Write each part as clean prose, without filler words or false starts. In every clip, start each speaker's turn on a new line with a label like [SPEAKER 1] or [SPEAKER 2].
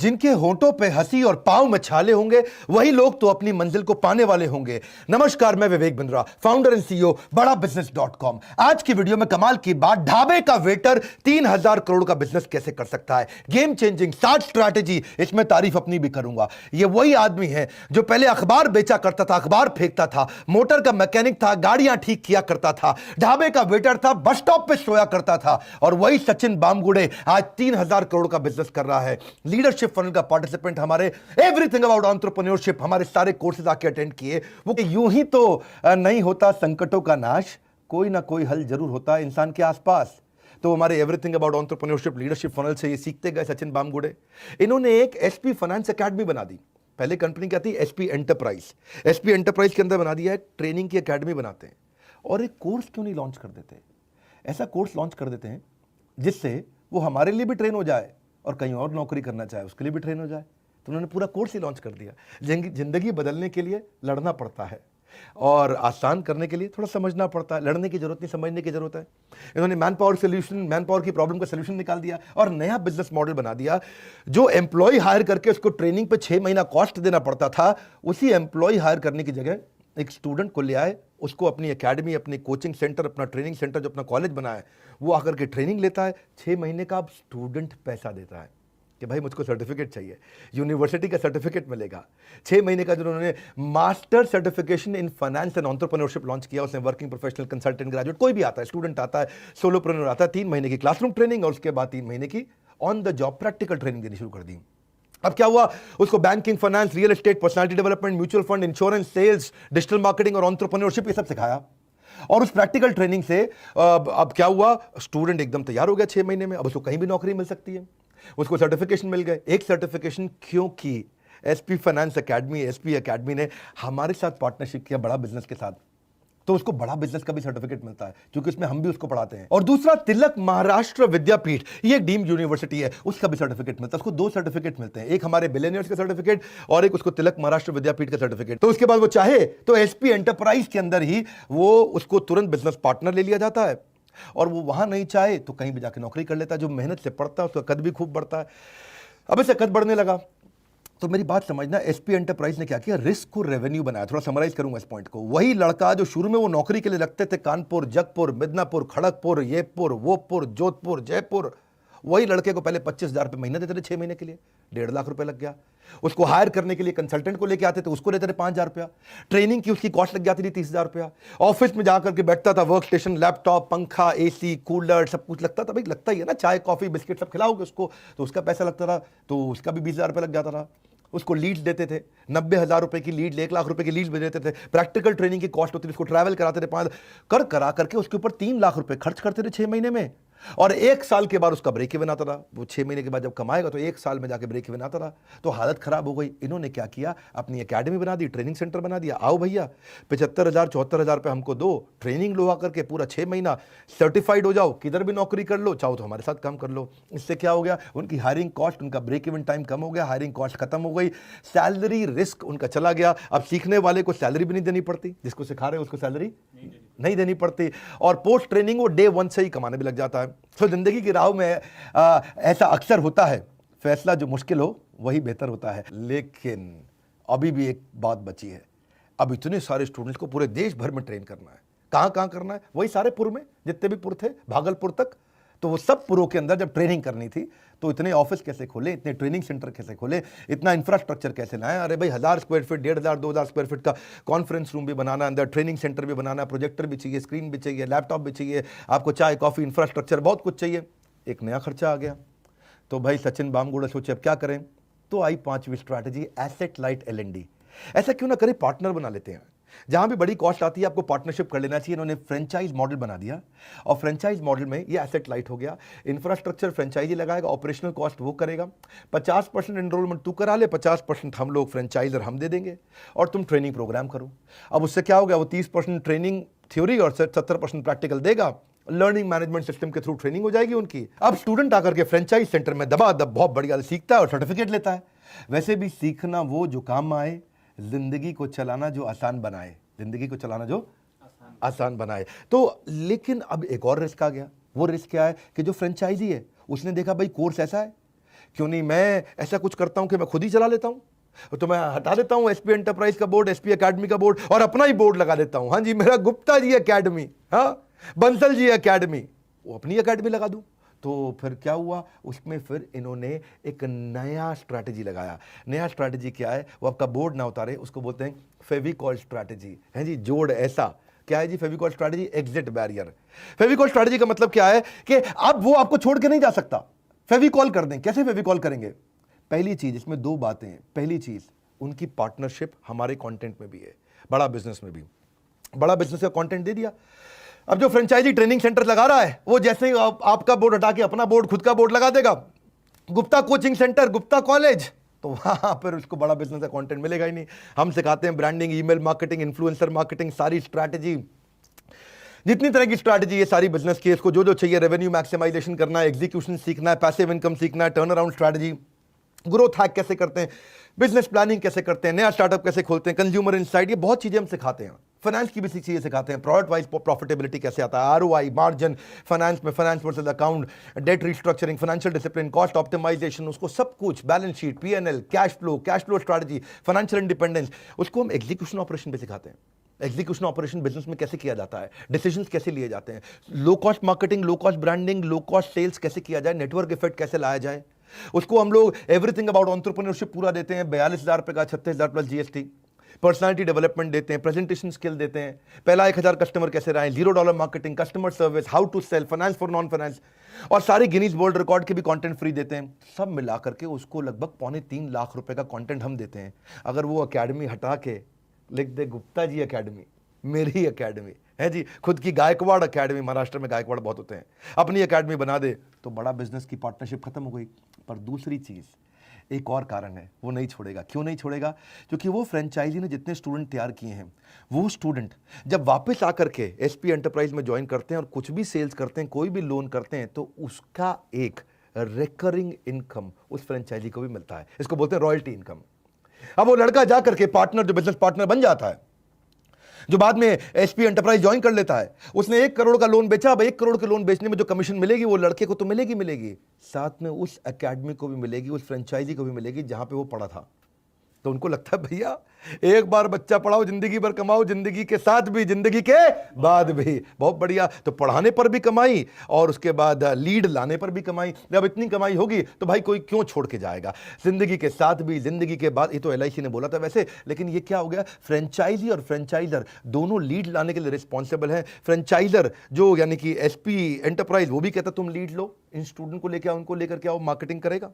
[SPEAKER 1] जिनके होंठों पे हंसी और पांव में छाले होंगे वही लोग तो अपनी मंजिल को पाने वाले होंगे। नमस्कार, मैं Vivek Bindra, founder and CEO बड़ा बिजनेस.com। आज की वीडियो में कमाल की बात, ढाबे का वेटर 3000 करोड़ का बिजनेस कैसे कर सकता है। गेम चेंजिंग 60 स्ट्रैटेजी, इसमें तारीफ अपनी भी करूंगा। ये वही आदमी है जो पहले अखबार बेचा करता था, अखबार फेंकता था, मोटर का मैकेनिक था, गाड़ियां ठीक किया करता था, ढाबे का वेटर था, बस स्टॉप पे सोया करता था, और वही सचिन बामगुड़े आज 3000 करोड़ का बिजनेस कर रहा है। लीडरशिप फनल का पार्टिसिपेंट, हमारे एवरीथिंग अबाउट एंटरप्रेन्योरशिप, हमारे सारे कोर्सेज आके अटेंड किए। वो यूं ही तो नहीं होता संकटों का नाश, कोई ना कोई हल जरूर होता है इंसान के आसपास। तो हमारे everything about entrepreneurship leadership funnel से ये सीखते गए सचिन बामगुड़े। इन्होंने एक एसपी फाइनेंस एकेडमी बना दी। पहले कंपनी क्या थी? SP enterprise. एसपी एंटरप्राइज के अंदर बना दिया है, ट्रेनिंग की एकेडमी बनाते हैं। और एक कोर्स क्यों नहीं लॉन्च कर देते? ऐसा कोर्स लॉन्च कर देते हैं जिससे वो हमारे लिए भी ट्रेन हो जाए और कहीं और नौकरी करना चाहे उसके लिए भी ट्रेन हो जाए। तो उन्होंने पूरा कोर्स ही लॉन्च कर दिया। जिंदगी बदलने के लिए लड़ना पड़ता है और आसान करने के लिए थोड़ा समझना पड़ता है। लड़ने की जरूरत नहीं, समझने की जरूरत है। इन्होंने man power solution, man power की प्रॉब्लम का सोल्यूशन निकाल दिया और नया बिजनेस मॉडल बना दिया। जो एम्प्लॉय हायर करके उसको ट्रेनिंग पे 6 महीना कॉस्ट देना पड़ता था, उसी एम्प्लॉय हायर करने की जगह एक स्टूडेंट को ले आए, उसको अपनी एकेडमी, अपनी कोचिंग सेंटर, अपना ट्रेनिंग सेंटर जो अपना कॉलेज बना है, वो आकर के ट्रेनिंग लेता है। 6 महीने का अब स्टूडेंट पैसा देता है कि भाई मुझको सर्टिफिकेट चाहिए, यूनिवर्सिटी का सर्टिफिकेट मिलेगा। 6 महीने का जो उन्होंने master certification in finance and entrepreneurship launch किया, उसमें वर्किंग प्रोफेशनल, कंसल्टेंट, ग्रेजुएट कोई भी आता है, स्टूडेंट आता है, सोलोप्रेन्योर आता है, 3 महीने की क्लासरूम ट्रेनिंग और उसके बाद 3 महीने की on the job practical training देनी शुरू कर दी। अब क्या हुआ? उसको banking, finance, real estate, personality development, mutual fund, insurance, sales, digital marketing और एंटरप्रेन्योरशिप, ये सब सिखाया। और उस प्रैक्टिकल ट्रेनिंग से अब क्या हुआ? स्टूडेंट एकदम तैयार हो गया 6 महीने में। अब उसको कहीं भी नौकरी मिल सकती है। उसको सर्टिफिकेशन मिल गए। एक सर्टिफिकेशन क्योंकि SP finance academy, SP academy ने हमारे साथ पार्टनरशिप किया बड़ा बिजनेस के साथ, तो उसको बड़ा बिजनेस का भी सर्टिफिकेट मिलता है क्योंकि उसमें हम भी उसको पढ़ाते हैं। और दूसरा, तिलक महाराष्ट्र विद्यापीठ, ये एक डीम्ड यूनिवर्सिटी है, उसका भी सर्टिफिकेट मिलता है। उसको 2 सर्टिफिकेट मिलते हैं, एक हमारे बिलियनियर्स का सर्टिफिकेट और एक उसको तिलक महाराष्ट्र विद्यापीठ का सर्टिफिकेट। तो उसके बाद वो चाहे तो एसपी एंटरप्राइज के अंदर ही वो उसको तुरंत बिजनेस पार्टनर ले लिया जाता है, और वो वहां नहीं चाहे तो कहीं भी जाकर नौकरी कर लेता है। जो मेहनत से पढ़ता है उसका कद भी खूब बढ़ता है। अब इसे कद बढ़ने लगा तो मेरी बात समझना, एसपी एंटरप्राइज ने क्या किया? रिस्क को रेवेन्यू बनाया। थोड़ा समराइज करूंगा इस पॉइंट को। वही लड़का जो शुरू में वो नौकरी के लिए लगते थे, कानपुर, जगपुर, मिदनापुर, खड़गपुर, येपुर, वोपुर, जोधपुर, जयपुर, वही लड़के को पहले 25,000 रुपये महीना देते थे 6 महीने के लिए, 1.5 लाख रुपए लग गया। उसको हायर करने के लिए कंसल्टेंट को लेके आते थे, उसको लेते थे 5,000 रुपया। ट्रेनिंग की उसकी कॉस्ट लग जाती थी 30,000 रुपया। ऑफिस में जाकर के बैठता था, वर्क स्टेशन, लैपटॉप, पंखा, एसी, कूलर, सब कुछ लगता था। भाई लगता ही है ना, चाय कॉफी बिस्किट सब खिलाओगे उसको तो उसका पैसा लगता था, तो उसका भी 20,000 रुपये लग जाता था। उसको लीड देते थे, 90,000 रुपए की लीड, 1 लाख रुपए की लीड भी देते थे। प्रैक्टिकल ट्रेनिंग की कॉस्ट होती थी, उसको ट्रैवल कराते थे, 5 करा करके उसके ऊपर 3 लाख रुपए खर्च करते थे 6 महीने में। और 1 साल के बाद उसका ब्रेक इवन आता था। वो 6 महीने के बाद जब कमाएगा तो 1 साल में जाके ब्रेक इवन आता था। तो हालत खराब हो गई। इन्होंने क्या किया? अपनी एकेडमी बना दी, ट्रेनिंग सेंटर बना दिया। आओ भैया, 75,000 74,000 रुपये हमको दो, ट्रेनिंग लो आकर के, पूरा 6 महीना सर्टिफाइड हो जाओ, किधर भी नौकरी कर लो, चाहो तो हमारे साथ काम कर लो। इससे क्या हो गया? उनकी हायरिंग कॉस्ट, उनका ब्रेक इवन टाइम कम हो गया, हायरिंग कॉस्ट खत्म हो गई, सैलरी रिस्क उनका चला गया। अब सीखने वाले को सैलरी भी नहीं देनी पड़ती, जिसको सिखा रहे हैं उसको सैलरी नहीं देनी पड़ती, और पोस्ट ट्रेनिंग वो डे 1 से ही कमाने भी लग जाता है। तो जिंदगी की राह में ऐसा अक्सर होता है, फैसला जो मुश्किल हो वही बेहतर होता है। लेकिन अभी भी एक बात बची है, अब इतने सारे स्टूडेंट्स को पूरे देश भर में ट्रेन करना है। कहां कहां करना है? वही सारे पुर में, जितने भी पुर थे, भागलपुर तक। तो वो सब पुरों के अंदर जब ट्रेनिंग करनी थी तो इतने ऑफिस कैसे खोले, इतने ट्रेनिंग सेंटर कैसे खोले, इतना इंफ्रास्ट्रक्चर कैसे लाए? अरे भाई 1000 स्क्वायर फीट, 1,500 2,000 स्क्वायर फीट का कॉन्फ्रेंस रूम भी बनाना, अंदर ट्रेनिंग सेंटर भी बनाना, प्रोजेक्टर भी चाहिए, स्क्रीन भी चाहिए, लैपटॉप भी चाहिए, आपको चाय कॉफी, इंफ्रास्ट्रक्चर, बहुत कुछ चाहिए। एक नया खर्चा आ गया। तो भाई सचिन बामगुड़े सोचे अब क्या करें? तो आई 5वीं स्ट्रैटेजी, एसेट लाइट L&D। ऐसा क्यों ना करें, पार्टनर बना लेते हैं। जहां भी बड़ी कॉस्ट आती है आपको पार्टनरशिप कर लेना चाहिए। इन्होंने फ्रेंचाइज मॉडल बना दिया, और फ्रेंचाइज मॉडल में ये एसेट लाइट हो गया। इंफ्रास्ट्रक्चर फ्रेंचाइजी लगाएगा, ऑपरेशनल कॉस्ट वो करेगा, 50% एनरोलमेंट तू करा ले, 50% हम लोग फ्रेंचाइजर हम दे देंगे, और तुम ट्रेनिंग प्रोग्राम करो। अब उससे क्या हो गया? वो 30% ट्रेनिंग थ्योरी और 70% प्रैक्टिकल देगा। लर्निंग मैनेजमेंट सिस्टम के थ्रू ट्रेनिंग हो जाएगी उनकी। अब स्टूडेंट आकर के फ्रेंचाइज सेंटर में दबा दब बहुत बढ़िया सीखता है और सर्टिफिकेट लेता है। वैसे भी सीखना वो जो काम आए, जिंदगी को चलाना जो आसान बनाए, जिंदगी को चलाना जो आसान बनाए। तो लेकिन अब एक और रिस्क आ गया। वो रिस्क क्या है कि जो फ्रेंचाइजी है उसने देखा भाई कोर्स ऐसा है क्यों नहीं मैं ऐसा कुछ करता हूं कि मैं खुद ही चला लेता हूं, तो मैं हटा देता हूं एसपी एंटरप्राइज का बोर्ड, एसपी एकेडमी का बोर्ड और अपना ही बोर्ड लगा देता हूं। हाँ जी, मेरा गुप्ता जी एकेडमी, हाँ बंसल जी एकेडमी, वो अपनी एकेडमी लगा दूं। तो फिर क्या हुआ, उसमें फिर इन्होंने एक नया स्ट्रैटेजी लगाया। नया स्ट्रैटेजी क्या है, वो आपका बोर्ड ना उतारे, उसको बोलते हैं फेविकॉल स्ट्रैटेजी। है जी, जोड़ ऐसा क्या है जी Fevicol strategy, exit barrier. Fevicol strategy का मतलब क्या है कि अब वो आपको छोड़ के नहीं जा सकता, फेविकॉल कर दें। कैसे फेविकॉल करेंगे? पहली चीज, इसमें दो बातें हैं। पहली चीज, उनकी पार्टनरशिप हमारे कंटेंट में भी है, बड़ा बिजनेस में भी। बड़ा बिजनेस का कंटेंट दे दिया। अब जो फ्रेंचाइजी ट्रेनिंग सेंटर लगा रहा है, वो जैसे ही आपका बोर्ड हटा के अपना बोर्ड, खुद का बोर्ड लगा देगा, Gupta coaching centre, Gupta college, तो वहां पर उसको बड़ा बिजनेस का कंटेंट मिलेगा ही नहीं। हम सिखाते हैं branding, email marketing, influencer marketing, सारी स्ट्रैटेजी, जितनी तरह की स्ट्रैटेजी है सारी बिजनेस की, इसको जो जो चाहिए, रेवेन्यू मैक्सिमाइजेशन करना है, एग्जीक्यूशन सीखना है, पैसिव इनकम सीखना है, turn around strategy, growth hack कैसे करते हैं, बिजनेस प्लानिंग कैसे करते हैं, नया स्टार्टअप कैसे खोलते हैं, कंज्यूमर इनसाइट, ये बहुत चीजें हम सिखाते हैं। फाइनेंस की भी चीजें सिखाते हैं, प्रोडक्ट वाइज प्रॉफिटेबिलिटी कैसे आता है, आरओआई, मार्जिन, फाइनेंस में finance versus account, debt restructuring, financial discipline, cost optimisation, उसको सब कुछ, balance sheet, PNL, cash flow strategy, financial independence, उसको हम एग्जीक्यूशन ऑपरेशन पे सिखाते हैं। एग्जीक्यूशन ऑपरेशन बिजनेस में कैसे किया जाता है, डिसीजंस कैसे लिए जाते हैं, low cost marketing, low cost branding, low cost sales कैसे किया जाए, नेटवर्क इफेक्ट कैसे लाया जाए, उसको हम लोग एवरीथिंग अबाउट एंटरप्रेन्योरशिप पूरा देते हैं। 42,000 रुपए का, 36,000 प्लस जीएसटी। पर्सनालिटी डेवलपमेंट देते हैं, प्रेजेंटेशन स्किल देते हैं, पहला 1,000 कस्टमर कैसे रहे, $0 marketing, customer service, how to sell, finance for non finance, और सारे गिनीज वर्ल्ड रिकॉर्ड के भी कंटेंट फ्री देते हैं। सब मिला करके उसको लगभग 2.25 लाख रुपए का कंटेंट हम देते हैं। अगर वो एकेडमी हटा के लिख दे गुप्ता जी एकेडमी, मेरी एकेडमी है जी, खुद की गायकवाड़ एकेडमी, महाराष्ट्र में गायकवाड़ बहुत होते हैं, अपनी एकेडमी बना दे, तो बड़ा बिजनेस की पार्टनरशिप खत्म हो गई। पर दूसरी चीज, एक और कारण है, वो नहीं छोड़ेगा। क्यों नहीं छोड़ेगा? क्योंकि वो फ्रेंचाइजी ने जितने स्टूडेंट तैयार किए हैं, वो स्टूडेंट जब वापस आकर के एसपी एंटरप्राइज में ज्वाइन करते हैं और कुछ भी सेल्स करते हैं, कोई भी लोन करते हैं, तो उसका एक रिकरिंग इनकम उस फ्रेंचाइजी को भी मिलता है। इसको बोलते हैं रॉयल्टी इनकम। अब वो लड़का जाकर के पार्टनर, जो बिजनेस पार्टनर बन जाता है, जो बाद में एसपी एंटरप्राइज ज्वाइन कर लेता है, उसने 1 करोड़ का लोन बेचा। अब 1 करोड़ के लोन बेचने में जो कमीशन मिलेगी वो लड़के को तो मिलेगी, साथ में उस एकेडमी को भी मिलेगी, उस फ्रेंचाइजी को भी मिलेगी जहां पे वो पढ़ा था। तो उनको लगता है भैया एक बार बच्चा पढ़ाओ, जिंदगी भर कमाओ, जिंदगी के साथ भी, जिंदगी के बाद भी। बहुत बढ़िया। तो पढ़ाने पर भी कमाई और उसके बाद लीड लाने पर भी कमाई। जब इतनी कमाई होगी तो भाई कोई क्यों छोड़ के जाएगा, जिंदगी के साथ भी, जिंदगी के बाद। ये तो एलआईसी ने बोला था वैसे, लेकिन ये क्या हो गया, फ्रेंचाइजी और फ्रेंचाइजर दोनों लीड लाने के लिए रिस्पॉन्सिबल है। फ्रेंचाइजर जो यानी कि एसपी एंटरप्राइज, वो भी कहता तुम लीड लो, इन स्टूडेंट को लेकर आओ, उनको लेकर के आओ, मार्केटिंग करेगा,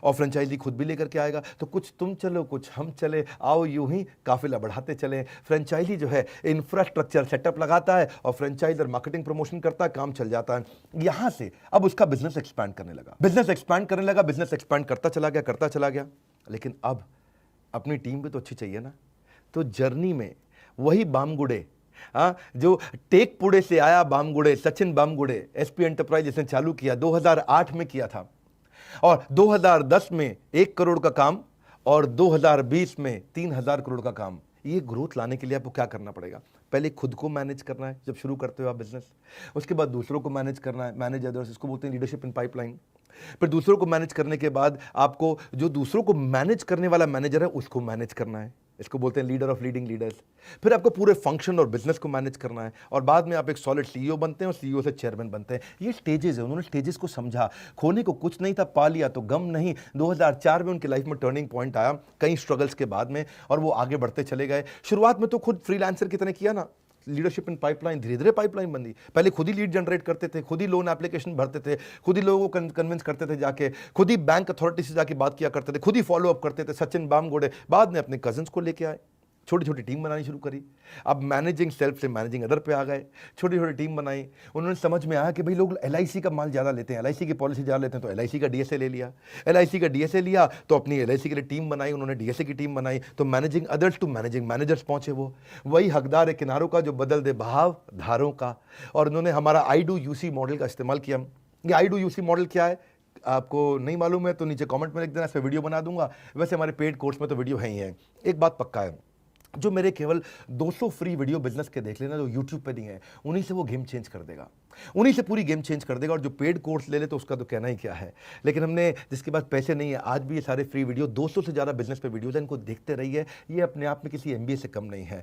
[SPEAKER 1] और फ्रेंचाइजी खुद भी लेकर के आएगा। तो कुछ तुम चलो, कुछ हम चले, आओ यूं ही काफिला बढ़ाते चले। फ्रेंचाइजी जो है इंफ्रास्ट्रक्चर सेटअप लगाता है और फ्रेंचाइजर मार्केटिंग प्रमोशन करता है, काम चल जाता है। यहां से अब उसका बिजनेस एक्सपैंड करने लगा, बिजनेस एक्सपैंड करता चला गया। लेकिन अब अपनी टीम भी तो अच्छी चाहिए ना। तो जर्नी में वही बामगुड़े, जो टेकपुड़े से आया बामगुड़े, सचिन बामगुड़े, एसपी एंटरप्राइज जिसने चालू किया 2008 में किया था, और 2010 में 1 करोड़ का काम, और 2020 में 3,000 करोड़ का काम। ये ग्रोथ लाने के लिए आपको क्या करना पड़ेगा? पहले खुद को मैनेज करना है जब शुरू करते हो आप बिजनेस, उसके बाद दूसरों को मैनेज करना है, मैनेज अदर्स, इसको बोलते हैं लीडरशिप इन पाइपलाइन। फिर दूसरों को मैनेज करने के बाद आपको जो दूसरों को मैनेज करने वाला मैनेजर है उसको मैनेज करना है, इसको बोलते हैं लीडर ऑफ लीडिंग लीडर्स। फिर आपको पूरे फंक्शन और बिजनेस को मैनेज करना है, और बाद में आप एक सॉलिड सीईओ बनते हैं और सीईओ से चेयरमैन बनते हैं। ये स्टेजेस है, उन्होंने स्टेजेस को समझा। खोने को कुछ नहीं था, पा लिया तो गम नहीं। 2004 में उनकी लाइफ में टर्निंग पॉइंट आया, कई स्ट्रगल्स के बाद में, और वो आगे बढ़ते चले गए। शुरुआत में तो खुद फ्रीलांसर की तरह किया ना, लीडरशिप इन पाइपलाइन, धीरे धीरे पाइपलाइन बनी। पहले खुद ही लीड जनरेट करते थे, खुद ही लोन एप्लीकेशन भरते थे, खुद ही लोगों को कन्विंस करते थे जाके, खुद ही बैंक अथॉरिटी से जाके बात किया करते थे, खुद ही फॉलो अप करते थे। सचिन बामगुड़े बाद में अपने कजिन्स को लेके आए, छोटी छोटी टीम बनानी शुरू करी। अब मैनेजिंग सेल्फ से मैनेजिंग अदर पे आ गए, छोटी छोटी टीम बनाई। उन्होंने समझ में आया कि भाई लोग एलआईसी का माल ज़्यादा लेते हैं, एलआईसी की पॉलिसी ज़्यादा लेते हैं, तो एलआईसी का डीएसए ले लिया। एलआईसी का डीएसए लिया तो अपनी एलआईसी के लिए टीम बनाई, उन्होंने डीएसए की टीम बनाई। तो managing others to managing managers पहुंचे। वो वही हकदार है किनारों का जो बदल दे बहाव धारों का। और उन्होंने हमारा आई डू यूसी मॉडल का इस्तेमाल किया। ये आई डू यूसी मॉडल क्या है, आपको नहीं मालूम है तो नीचे कमेंट में लिख देना, इस पर वीडियो बना दूंगा। वैसे हमारे पेड कोर्स में तो वीडियो है ही है। एक बात पक्का है, जो मेरे केवल 200 फ्री वीडियो बिजनेस के देख लेना, जो यूट्यूब पे नहीं है, उन्हीं से वो गेम चेंज कर देगा, उन्हीं से पूरी गेम चेंज कर देगा। और जो पेड कोर्स ले ले तो उसका तो कहना ही क्या है। लेकिन हमने जिसके पास पैसे नहीं है, आज भी ये सारे फ्री वीडियो 200 से ज़्यादा बिजनेस पे वीडियोज हैं, इनको देखते रहिए। ये अपने आप में किसी एमबीए से कम नहीं है।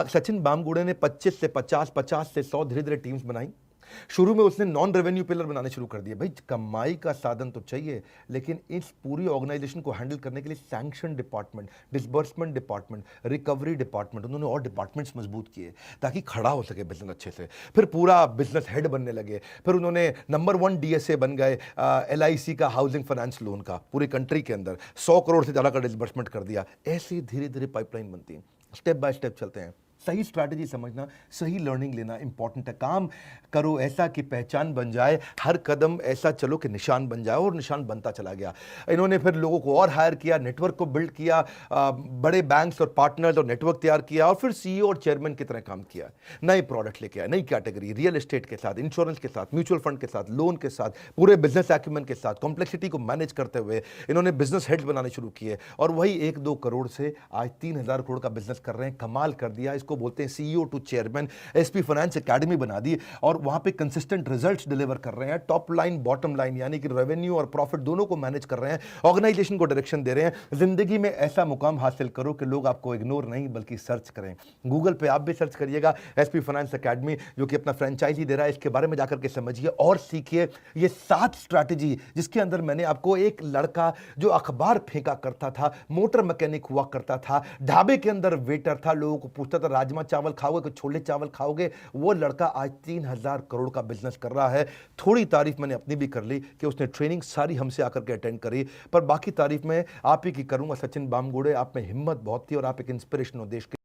[SPEAKER 1] सचिन बामगुड़े ने 25 से 50, 50 से 100 धीरे धीरे टीम्स बनाई। शुरू में उसने नॉन रेवेन्यू पिलर बनाने शुरू कर दिए। भाई कमाई का साधन तो चाहिए, लेकिन इस पूरी ऑर्गेनाइजेशन को हैंडल करने के लिए sanction department, disbursement department, recovery department, उन्होंने और डिपार्टमेंट्स मजबूत किए ताकि खड़ा हो सके बिजनेस अच्छे से। फिर पूरा बिजनेस हेड बनने लगे। फिर उन्होंने नंबर 1 डीएसए बन गए LIC का, हाउसिंग फाइनेंस लोन का, पूरी कंट्री के अंदर 100 करोड़ से ज़्यादा का डिसबर्समेंट कर दिया। ऐसे ही धीरे धीरे पाइपलाइन बनती है, स्टेप बाय स्टेप चलते हैं। सही स्ट्रैटेजी समझना, सही लर्निंग लेना इंपॉर्टेंट है। काम करो ऐसा कि पहचान बन जाए, हर कदम ऐसा चलो कि निशान बन जाए, और निशान बनता चला गया। इन्होंने फिर लोगों को और हायर किया, नेटवर्क को बिल्ड किया, बड़े बैंक्स और पार्टनर्स और नेटवर्क तैयार किया, और फिर CEO और चेयरमैन की तरह काम किया। नए प्रोडक्ट लेके आए, नई कैटेगरी, रियल एस्टेट के साथ, इंश्योरेंस के साथ, म्यूचुअल फंड के साथ, लोन के साथ, पूरे बिजनेस एक्यूमेंट के साथ, कॉम्प्लेक्सिटी को मैनेज करते हुए इन्होंने बिजनेस हेड्स बनाने शुरू किए। और वही 1-2 करोड़ से आज 3000 करोड़ का बिजनेस कर रहे हैं। कमाल कर दिया। इसको बोलते हैं CEO to chairman. SP finance academy बना दी, और वहां पे कंसिस्टेंट रिजल्ट्स डिलीवर कर रहे हैं। टॉप लाइन, बॉटम लाइन, यानी कि रेवेन्यू और प्रॉफिट दोनों को मैनेज कर रहे हैं। ऑर्गेनाइजेशन को डायरेक्शन दे रहे हैं। जिंदगी में ऐसा मुकाम हासिल करो कि लोग आपको इग्नोर नहीं बल्कि सर्च करें। गूगल पे आप भी सर्च करिएगा SP फाइनेंस एकेडमी, जो कि अपना फ्रेंचाइजी दे रहा है। इसके बारे में जाकर के समझिए और सीखिए। ये 7 स्ट्रैटेजी, जिसके अंदर मैंने आपको एक लड़का जो अखबार फेंका करता था, मोटर मैकेनिक हुआ करता था, ढाबे के अंदर वेटर था, लोगों को पूछता था राजमा चावल खाओगे कि छोले चावल खाओगे, वो लड़का आज 3000 करोड़ का बिजनेस कर रहा है। थोड़ी तारीफ मैंने अपनी भी कर ली कि उसने ट्रेनिंग सारी हमसे आकर के अटेंड करी, पर बाकी तारीफ मैं आप ही की करूंगा। सचिन बामगुड़े, आप में हिम्मत बहुत थी और आप एक इंस्पिरेशन हो देश के।